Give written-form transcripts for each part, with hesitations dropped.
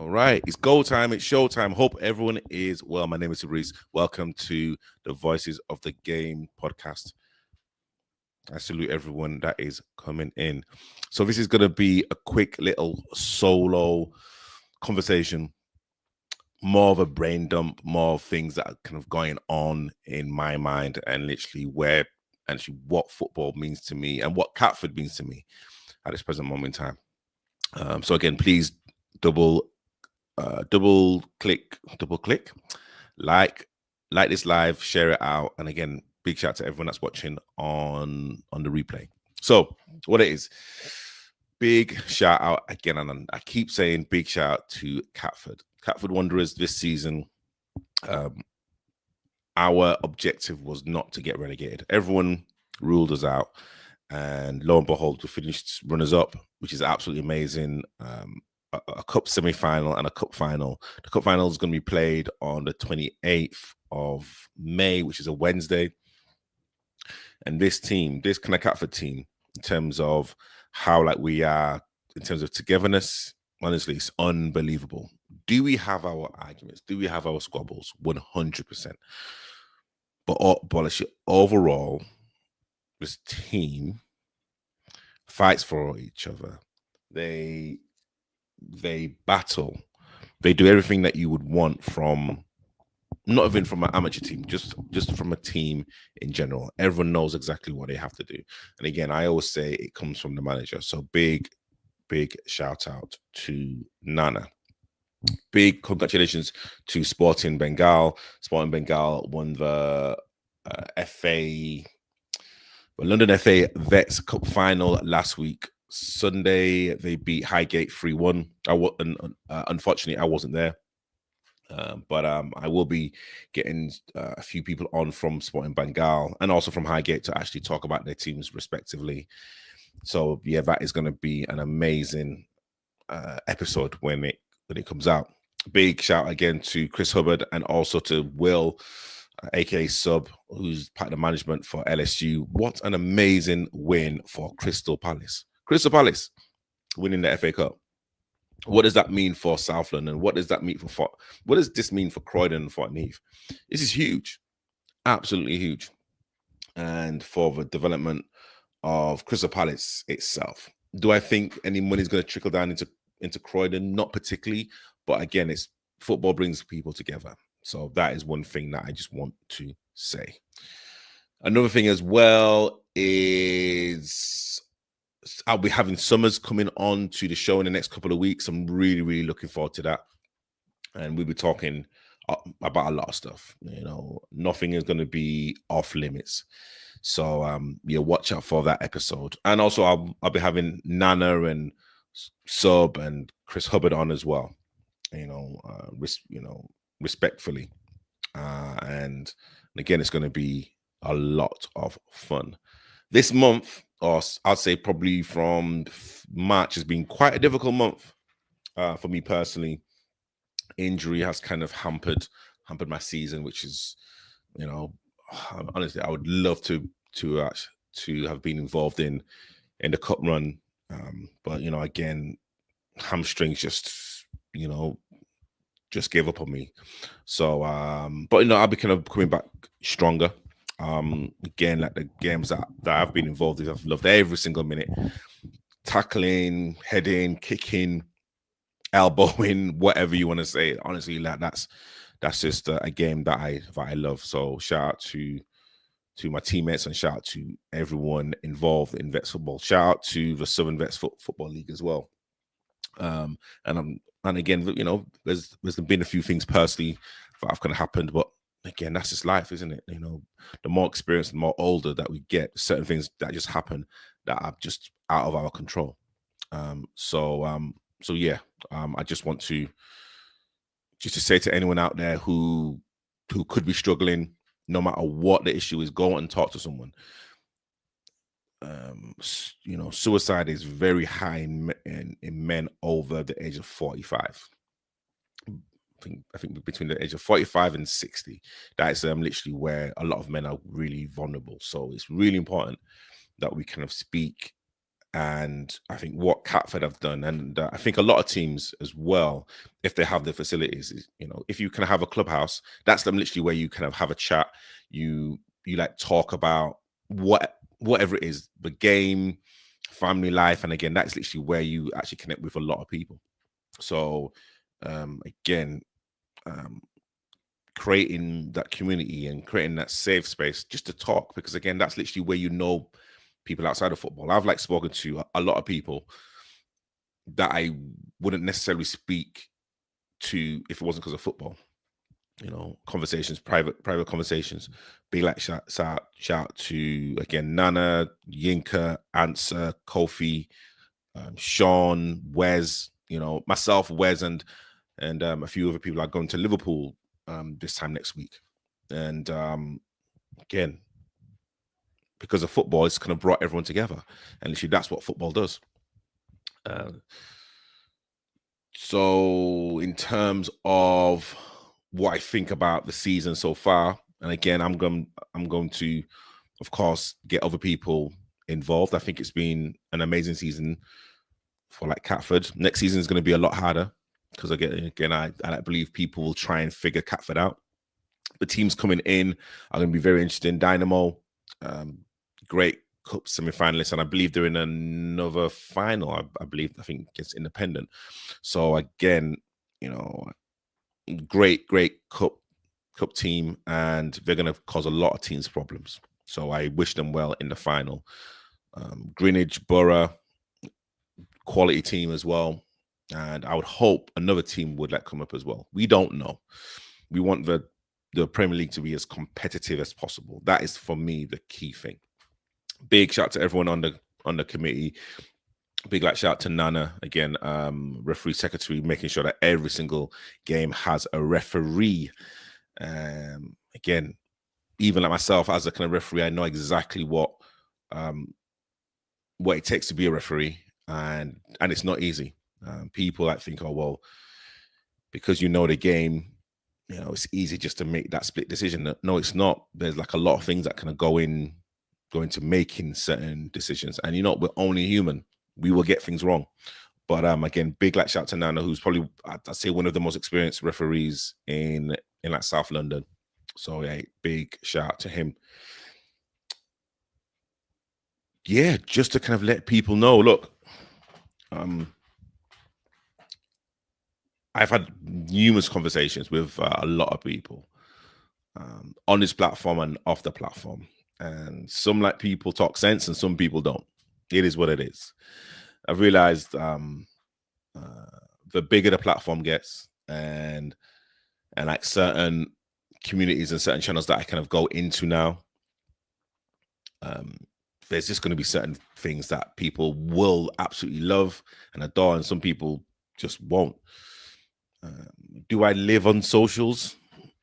All right, it's go time, it's show time. Hope everyone is well. My name is Reese. Welcome to the Voices of the Game podcast. I salute everyone that is coming in. So this is going to be a quick little solo conversation, more of a brain dump, more of things that are kind of going on in my mind and literally what football means to me and what Catford means to me at this present moment in time. So again, please double click, like this live, share it out, and again, big shout out to everyone that's watching on the replay. So what it is, big shout out again, and I keep saying big shout out to Catford Wanderers this season. Our objective was not to get relegated. Everyone ruled us out, and lo and behold, we finished runners up, which is absolutely amazing. A cup semi-final and a cup final. The cup final is going to be played on the 28th of May, which is a Wednesday. And this kind of Catford team, in terms of how we are, in terms of togetherness, honestly, it's unbelievable. Do we have our arguments? Do we have our squabbles? 100%. But overall, this team fights for each other. They battle. They do everything that you would want from, not even from an amateur team, just from a team in general. Everyone knows exactly what they have to do. And again, I always say it comes from the manager. So big shout out to Nana. Big congratulations to Sporting Bengal. Sporting Bengal won the London FA Vets Cup final last week. Sunday, they beat Highgate 3-1. Unfortunately, I wasn't there. But I will be getting a few people on from Sporting Bengal and also from Highgate to actually talk about their teams respectively. So, yeah, that is going to be an amazing episode when it comes out. Big shout again to Chris Hubbard and also to Will, aka Sub, who's part of the management for LSU. What an amazing win for Crystal Palace. Crystal Palace winning the FA Cup. What does that mean for South London? What does that mean what does this mean for Croydon and Fort Neath? This is huge, absolutely huge, and for the development of Crystal Palace itself. Do I think any money is going to trickle down into Croydon? Not particularly, but again, it's football brings people together. So that is one thing that I just want to say. Another thing as well is I'll be having Summers coming on to the show in the next couple of weeks. I'm really, really looking forward to that. And we'll be talking about a lot of stuff. You know, nothing is going to be off limits. So, yeah, watch out for that episode. And also, I'll be having Nana and Sub and Chris Hubbard on as well. Respectfully. And again, it's going to be a lot of fun. This month, or I'd say probably from March, has been quite a difficult month for me personally. Injury has kind of hampered my season, which is, honestly, I would love to have been involved in the cup run, but again, hamstrings just gave up on me. So, but I'll be kind of coming back stronger. Again, like the games that I've been involved in, I've loved every single minute. Tackling, heading, kicking, elbowing, whatever you want to say. Honestly, like that's just a game that I love. So shout out to my teammates and shout out to everyone involved in Vets football. Shout out to the Southern Vets Football League as well. And again, there's been a few things personally that have kind of happened, but again, that's just life, isn't it? The more experienced, the more older that we get, certain things that just happen that are just out of our control. So yeah, I just want to say to anyone out there who could be struggling, no matter what the issue is, go and talk to someone. Suicide is very high in men over the age of 45. I think between the age of 45 and 60, that is literally where a lot of men are really vulnerable. So it's really important that we kind of speak And I think what Catford have done, and I think a lot of teams as well, if they have the facilities, is, if you can have a clubhouse, that's them literally where you kind of have a chat. You like talk about whatever it is, the game, family life, and again, that's literally where you actually connect with a lot of people. So again, creating that community and creating that safe space just to talk, because again, that's literally where people outside of football. I've like spoken to a lot of people that I wouldn't necessarily speak to if it wasn't because of football. Conversations, private conversations. Big like shout to again Nana, Yinka, Answer, Kofi, Sean, Wes. Myself, Wes, and a few other people are going to Liverpool this time next week, and again, because of football, it's kind of brought everyone together, and literally that's what football does. So in terms of what I think about the season so far, and again, I'm going to, of course, get other people involved. I think it's been an amazing season for like Catford. Next season is going to be a lot harder because again, I believe people will try and figure Catford out. The teams coming in are going to be very interesting. Dynamo, great cup semi-finalists, and I believe they're in another final. I think it's Independent. So again, great cup team, and they're going to cause a lot of teams problems. So I wish them well in the final. Greenwich Borough, quality team as well, and I would hope another team would come up as well. We don't know. We want the Premier League to be as competitive as possible. That is, for me, the key thing. Big shout to everyone on the committee. Big shout to Nana again, referee secretary, making sure that every single game has a referee. Again, even like myself as a kind of referee, I know exactly what it takes to be a referee, and it's not easy. People think, oh well, because the game, it's easy just to make that split decision. No, it's not. There's a lot of things that kind of go into making certain decisions, and we're only human. We will get things wrong. But again, big shout to Nana, who's probably, I'd say, one of the most experienced referees in South London. So yeah, big shout to him. Yeah, just to kind of let people know, look, I've had numerous conversations with a lot of people on this platform and off the platform, and some people talk sense and some people don't. It is what it is. I've realized the bigger the platform gets, and certain communities and certain channels that I kind of go into now, there's just going to be certain things that people will absolutely love and adore, and some people just won't. Do I live on socials?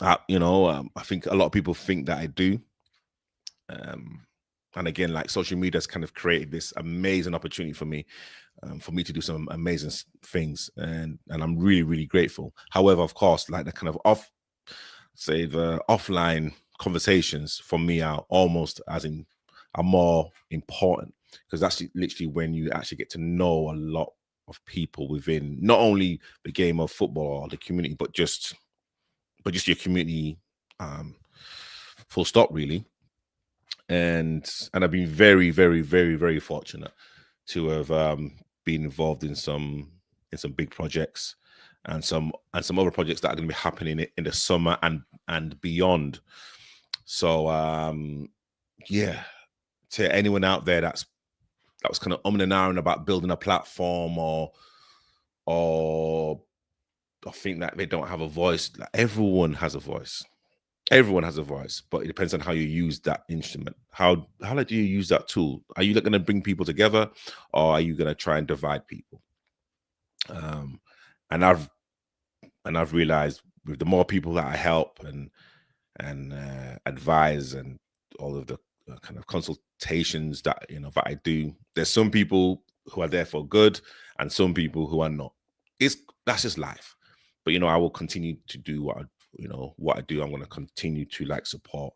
I think a lot of people think that I do. And again, social media has kind of created this amazing opportunity for me to do some amazing things, and I'm really, really grateful. However, of course, the kind of the offline conversations for me are more important, because that's literally when you actually get to know a lot of people within not only the game of football or the community, but just your community, full stop, really. And I've been very, very, very, very fortunate to have been involved in some big projects, and some other projects that are going to be happening in the summer and beyond. So yeah, to anyone out there that was kind of and ahhing about building a platform, or I think that they don't have a voice. Everyone has a voice. Everyone has a voice, but it depends on how you use that instrument. How do you use that tool? Are you going to bring people together, or are you going to try and divide people? And I've realized, with the more people that I help and advise, and all of the kind of consultations that that I do, there's some people who are there for good and some people who are not. That's just life. But I will continue to do what I do. I'm going to continue to support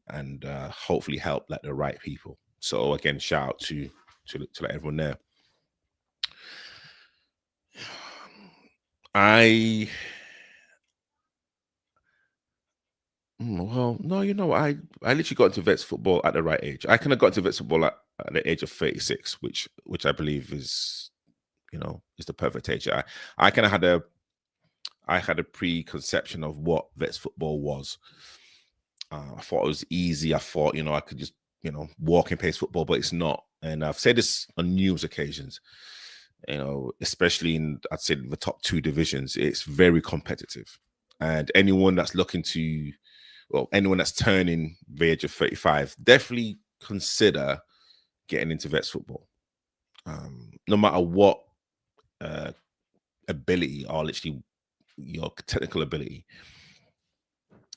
and hopefully help the right people. So again, shout out to let everyone know. Well, no, I literally got into vets football at the right age. I kind of got into vets football at the age of 36, which I believe is, is the perfect age. I kind of had a preconception of what vets football was. I thought it was easy. I thought, I could just, walk and pace football, but it's not. And I've said this on numerous occasions, especially in, I'd say, the top two divisions. It's very competitive. And anyone that's anyone that's turning the age of 35, definitely consider getting into vets football. No matter what ability or literally your technical ability,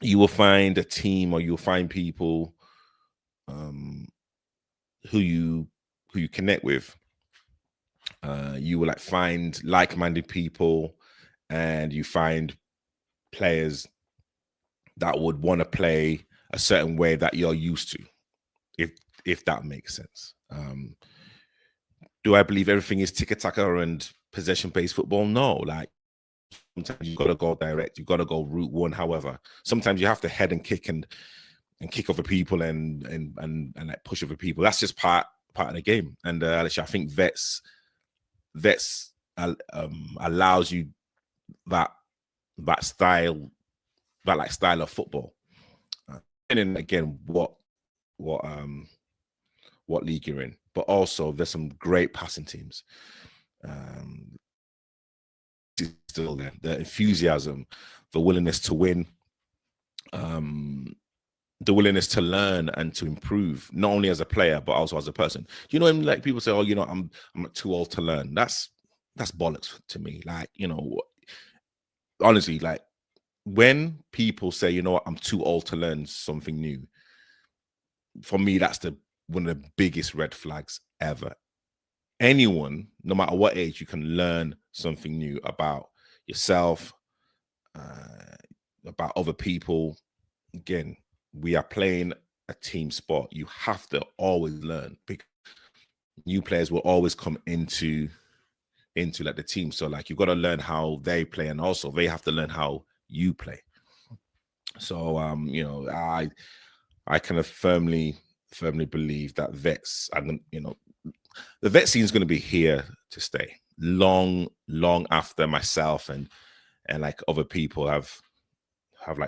you will find a team or you'll find people who you connect with. You will find like-minded people, and you find players that would want to play a certain way that you're used to, if that makes sense. Do I believe everything is tiki-taka and possession-based football? No. Sometimes you've got to go direct, you've got to go route one. However, sometimes you have to head and kick and kick over people and push over people. That's just part of the game. And actually, I think vets allows you that style of football. And then again, what league you're in, but also there's some great passing teams. Still there, the enthusiasm, the willingness to win, the willingness to learn and to improve, not only as a player but also as a person. Do you know, like people say, "Oh, I'm too old to learn." That's bollocks to me. Honestly, when people say, "You know what, I'm too old to learn something new," for me, that's one of the biggest red flags ever. Anyone, no matter what age, you can learn something new about yourself, about other people. Again, we are playing a team sport. You have to always learn, because new players will always come into the team. So you've got to learn how they play, and also they have to learn how you play. So I kind of firmly believe that vets, and the vet scene is going to be here to stay long after myself and other people have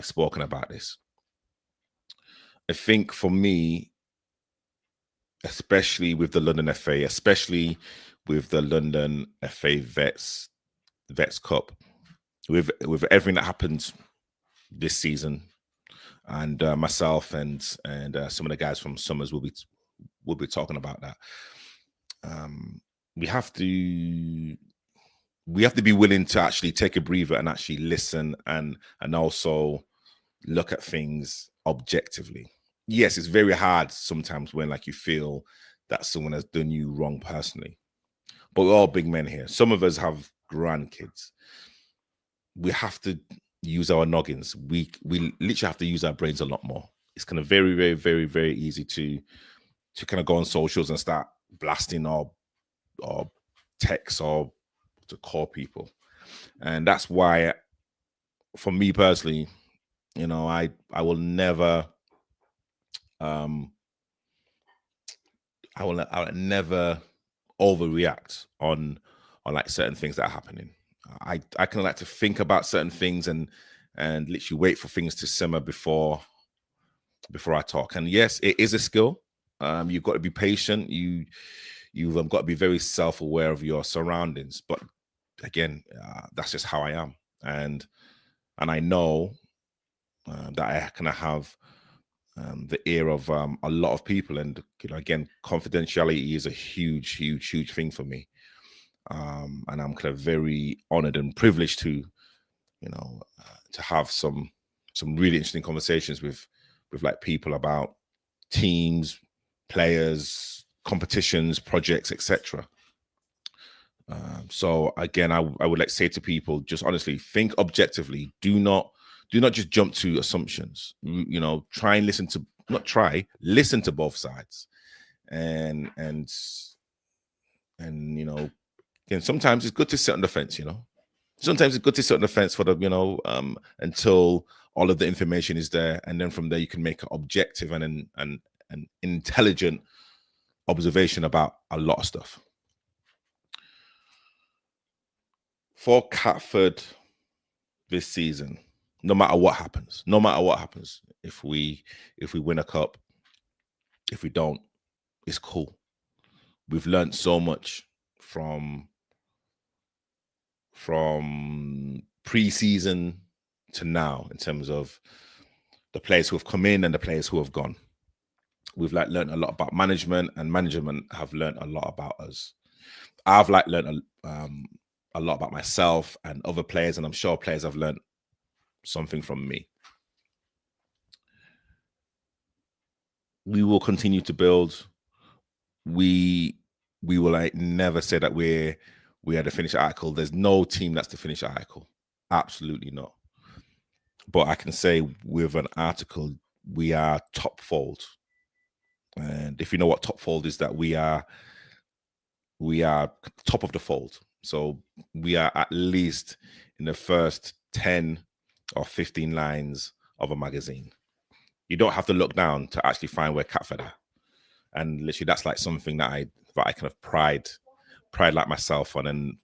spoken about this. I think for me, especially with the London FA, especially with the London FA Vets Cup, with everything that happened this season, and myself and some of the guys from Summers will be talking about that. We have to be willing to actually take a breather and actually listen and also look at things objectively. Yes, it's very hard sometimes when you feel that someone has done you wrong personally, but we're all big men here. Some of us have grandkids. We have to use our noggins. We literally have to use our brains a lot more. It's kind of very, very, very, very easy to kind of go on socials and start blasting or text or to call people. And that's why, for me personally, I will never I will never overreact on certain things that are happening. I kind of like to think about certain things and literally wait for things to simmer before I talk. And yes, it is a skill. You've got to be patient. You've got to be very self-aware of your surroundings. But again, that's just how I am, and I know that I kind of have the ear of a lot of people, and again, confidentiality is a huge thing for me, and I'm kind of very honored and privileged to to have some really interesting conversations with people about teams, players, competitions, projects, etc. So again, I would say to people, just honestly think objectively. Do not just jump to assumptions. Try and listen to both sides, and And again, sometimes it's good to sit on the fence. Sometimes it's good to sit on the fence for the until all of the information is there, and then from there you can make an objective and an intelligent observation about a lot of stuff. For Catford this season, no matter what happens, if we win a cup, if we don't, it's cool. We've learned so much from pre-season to now in terms of the players who have come in and the players who have gone. We've learned a lot about management, and management have learned a lot about us. I've learned a lot about myself and other players, and I'm sure players have learned something from me. We will continue to build. We will never say that we are the finished article. There's no team that's the finished article. Absolutely not. But I can say with an article, we are top fold. And if you know what top fold is, that we are top of the fold. So we are at least in the first 10 or 15 lines of a magazine. You don't have to look down to actually find where Catford are. And literally that's something that I kind of pride myself on. And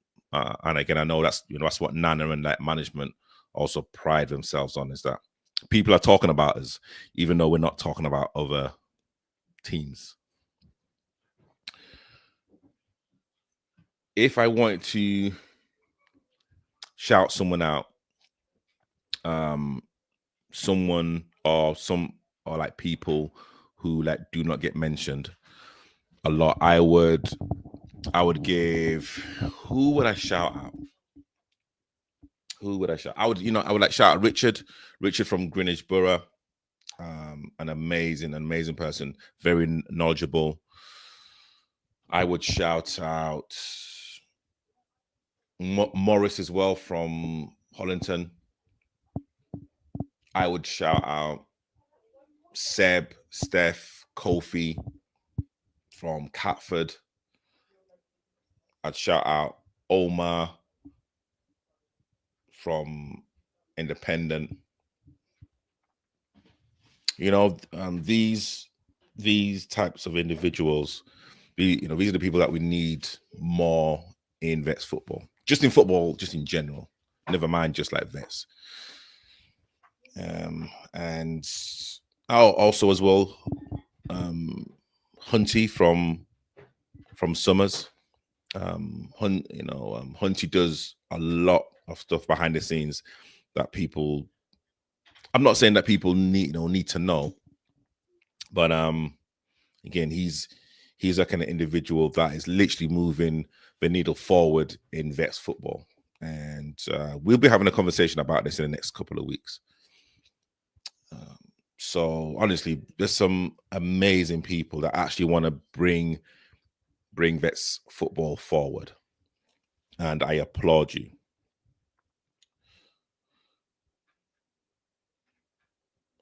again, I know that's that's what Nana and management also pride themselves on, is that people are talking about us, even though we're not talking about other teams. If I wanted to shout someone out, someone or people who do not get mentioned a lot, I would give, who would I shout out? I would shout out Richard from Greenwich Borough. An amazing person, very knowledgeable. I would shout out Morris as well from Hollington. I would shout out Seb, Steph, Kofi from Catford. I'd shout out Omar from Independent. These types of individuals, these are the people that we need more in Vets football. Just in football, just in general. Never mind just Vets. And also as well, Hunty from Summers. Hunty does a lot of stuff behind the scenes that people, I'm not saying that people need to know, but again, he's a kind of individual that is literally moving the needle forward in Vets football. And we'll be having a conversation about this in the next couple of weeks. So honestly, there's some amazing people that actually want to bring Vets football forward. And I applaud you.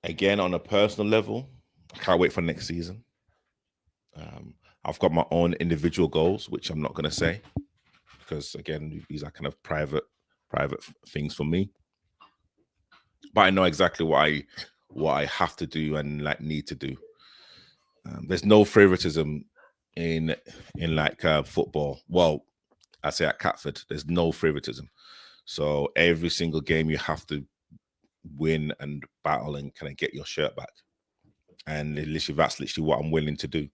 Again, on a personal level, I can't wait for next season. I've got my own individual goals, which I'm not going to say, because again, these are kind of private things for me. But I know exactly what I have to do and need to do. There's no favoritism in football. Well, I say at Catford, there's no favoritism. So every single game you have to win and battle and kind of get your shirt back. And that's literally what I'm willing to do.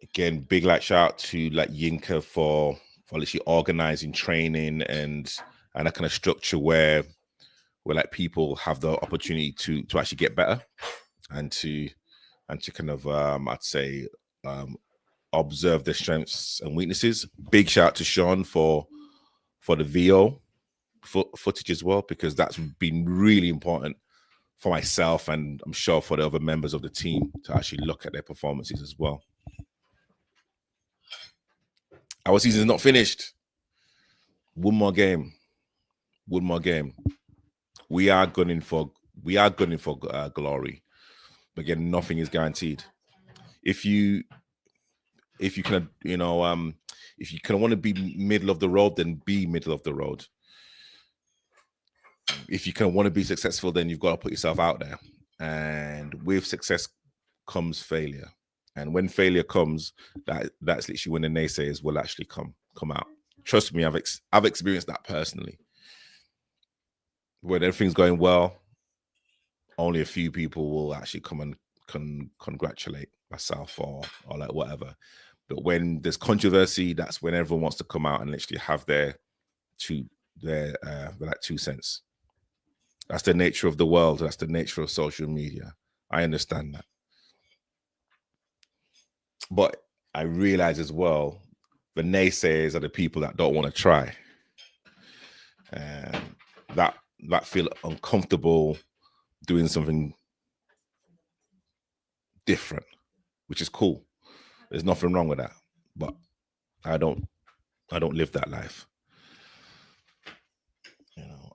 Again, big shout out to Yinka for literally organizing training and a kind of structure where people have the opportunity to actually get better and to kind of I'd say observe their strengths and weaknesses. Big shout out to Sean for the VO footage as well, because that's been really important for myself, and I'm sure for the other members of the team to actually look at their performances as well. Our season is not finished. One more game. We are gunning for glory. Again, nothing is guaranteed. If you if you can, if you kind of want to be middle of the road, then be middle of the road. If you kind of want to be successful, then you've got to put yourself out there. And with success comes failure. And when failure comes, that's literally when the naysayers will actually come out. Trust me, I've experienced that personally. When everything's going well, only a few people will actually come and congratulate myself or like whatever. But when there's controversy, that's when everyone wants to come out and literally have their 2 cents. That's the nature of the world. That's the nature of social media. I understand that. But I realize as well, the naysayers are the people that don't want to try. That feel uncomfortable doing something different, which is cool. There's nothing wrong with that. But I don't live that life.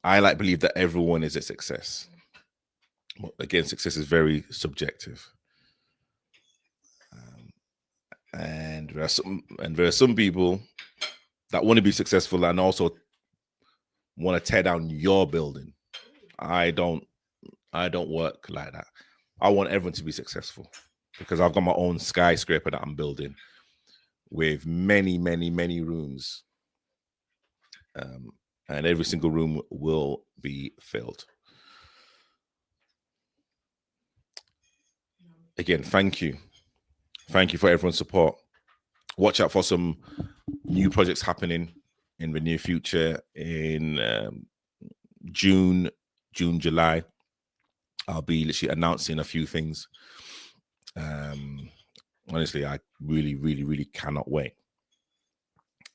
I believe that everyone is a success. But again, success is very subjective. And there are some people that want to be successful and also want to tear down your building. I don't work like that. I want everyone to be successful because I've got my own skyscraper that I'm building with many, many, many rooms. And every single room will be filled. Again, thank you. Thank you for everyone's support. Watch out for some new projects happening in the near future in June, July. I'll be literally announcing a few things. Honestly, I really, really, really cannot wait.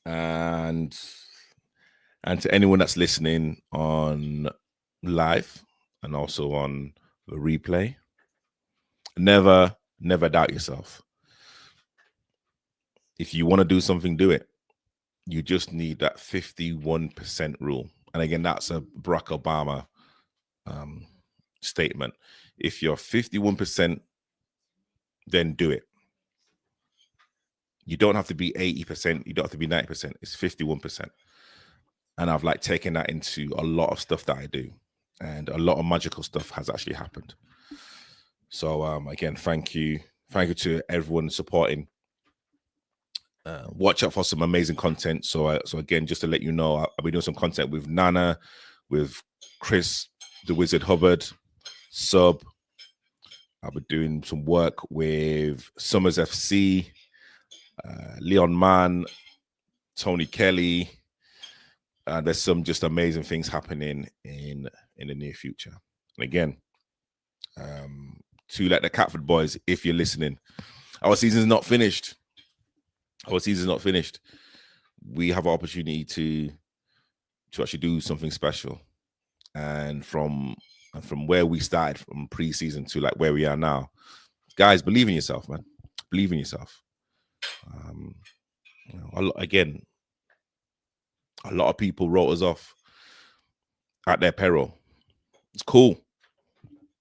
And to anyone that's listening on live and also on the replay, never doubt yourself. If you want to do something, do it. You just need that 51% rule. And again, that's a Barack Obama statement. If you're 51%, then do it. You don't have to be 80%. You don't have to be 90%. It's 51%. And I've taken that into a lot of stuff that I do. And a lot of magical stuff has actually happened. So again, thank you. Thank you to everyone supporting. Watch out for some amazing content. So again, just to let you know, I'll be doing some content with Nana, with Chris, the Wizard Hubbard, Sub. I'll be doing some work with Summers FC, Leon Mann, Tony Kelly. There's some just amazing things happening in the near future. And again, to the Catford boys, if you're listening, our season's not finished. We have an opportunity to actually do something special. And from where we started from pre-season to where we are now, guys, believe in yourself, man. Believe in yourself. Again, a lot of people wrote us off at their peril. It's cool.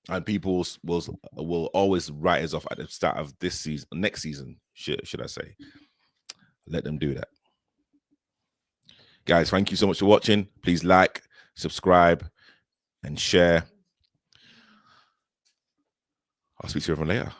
And people will always write us off at the start of this season, next season, should I say. Let them do that. Guys, thank you so much for watching. Please like, subscribe, and share. I'll speak to you everyone later.